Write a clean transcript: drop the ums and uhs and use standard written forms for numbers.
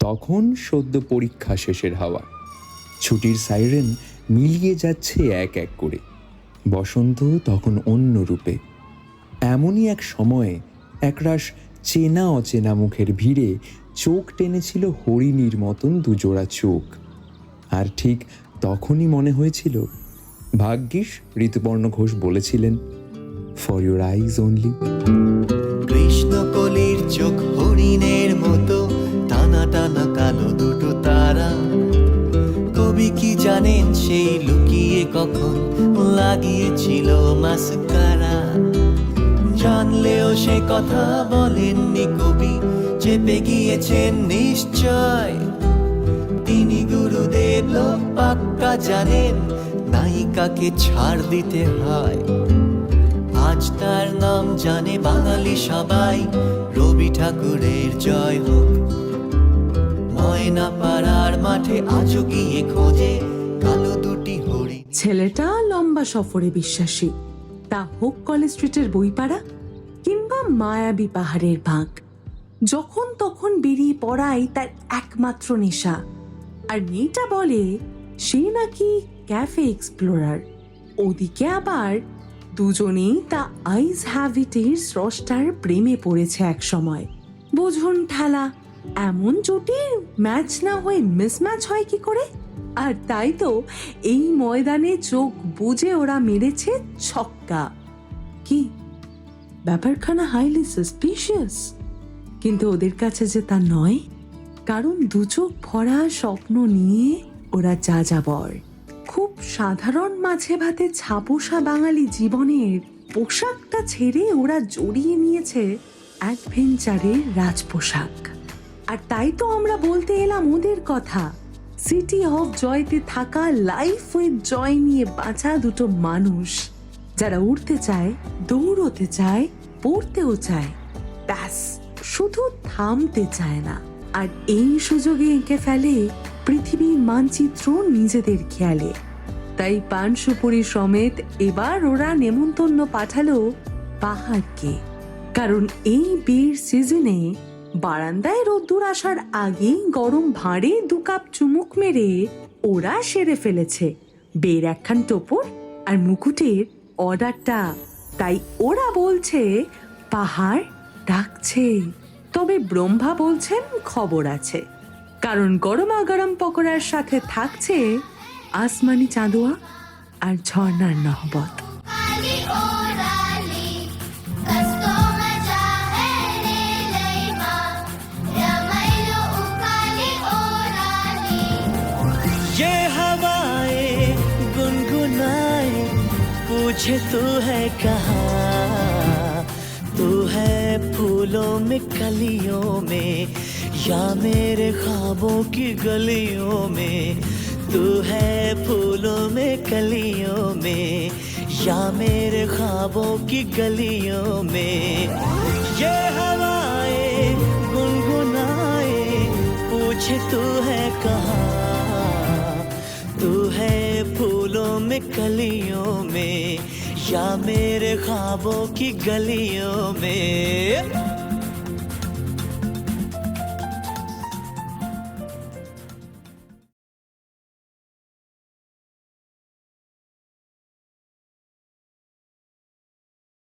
তখন সদ্য পরীক্ষা শেষের হাওয়া। ছুটির সাইরেন মিলিয়ে যাচ্ছে এক এক করে। বসন্ত তখন অন্য রূপে। এমনই এক সময়ে একরাশ চেনা অচেনা মুখের ভিড়ে চোখ টেনেছিল হরিণীর মতন দুজোড়া চোখ। আর ঠিক তখনই মনে হয়েছিল, ভাগ্যিস ঋতুপর্ণ ঘোষ বলেছিলেন, ফর ইউর আইজ অনলি। কৃষ্ণকলির চোখ হরিণের মতো, টানা টানা কালো দুটো তারা। কবি কি জানেন সেই লুকিয়ে কখন লাগিয়েছিল মাস্কারা? জানলেও সে কথা বলেননি কবি, চেপে গিয়েছেন নিশ্চয়। তিনি গুরুদেব লোক পাক্কা জানেন, নায়িকাকে ছাড় দিতে হয়। আজ তার নাম জানে বাঙালি সবাই, রবি ঠাকুরের জয় হোক। ময়না পাড়ার মাঠে আজও গিয়ে খোঁজে কালো দুটি হরিণ। ছেলেটা লম্বা সফরে বিশ্বাসী, তা হোক কলেজ স্ট্রিটের বইপাড়া কিংবা মায়াবী পাহাড়ের বাঁক। যখন তখন বেরিয়ে পড়াই তার একমাত্র নেশা। আর মেয়েটা বলে সে নাকি ক্যাফে এক্সপ্লোরার। ওদিকে আবার দুজনেই তা আইস হ্যাভিটের স্রষ্টার প্রেমে পড়েছে এক সময়। বোঝুন ঠেলা, এমন জুটির ম্যাচ না হয়ে মিসম্যাচ হয় কি করে? আর তাই তো এই ময়দানে চোখ বুজে ওরা মেরেছে ছক্কা। কি ব্যাপারখানা হাইলি সাসপিশিয়াস, কিন্তু ওদের কাছে যে তা নয়, কারণ দু চোখ ভরা স্বপ্ন নিয়ে ওরা যাযাবর। খুব সাধারণ মাছে ভাতে ছাপোষা বাঙালি জীবনের পোশাকটা ছেড়ে ওরা জড়িয়ে নিয়েছে অ্যাডভেঞ্চারের রাজপোশাক। আর তাই তো আমরা বলতে এলাম ওদের কথা। সিটি অফ জয়তে থাকা লাইফ উইথ জয় নিয়ে বাঁচা দুটো মানুষ, যারা উড়তে চায়, দৌড়তে চায়, পড়তেও চায়, ব্যাস শুধু থামতে চায় না। আর এই সুযোগে এঁকে ফেলে পৃথিবীর মানচিত্র নিজেদের খেয়ালে। তাই পান সুপুরি সমেত এবার ওরা নেমন্তন্ন পাঠালো পাহাড়কে। কারণ এই বিয়ের সিজনে বারান্দায় রোদ্দুর আসার আগেই গরম ভাঁড়ে 2 কাপ চুমুক মেরে ওরা সেরে ফেলেছে বের একখান টোপর আর মুকুটের অর্ডারটা। তাই ওরা বলছে পাহাড় ডাকছে। তবে ব্রহ্মা বলছেন খবর আছে, কারণ গরমা গরম পকোড়ার সাথে থাকছে আসমানি চাঁদোয়া আর ঝর্ণার নহবত। ये हवाएं गुनगुनाए पूछे तू है कहाँ? तू है फूलों में कलियों में या मेरे ख्वाबों की गलियों में? तू है फूलों में कलियों में या मेरे ख्वाबों की गलियों में? ये हवाएं गुनगुनाए पूछे तू है कहाँ? तू है फूलों में कलियों में या मेरे ख्वाबों की गलियों में?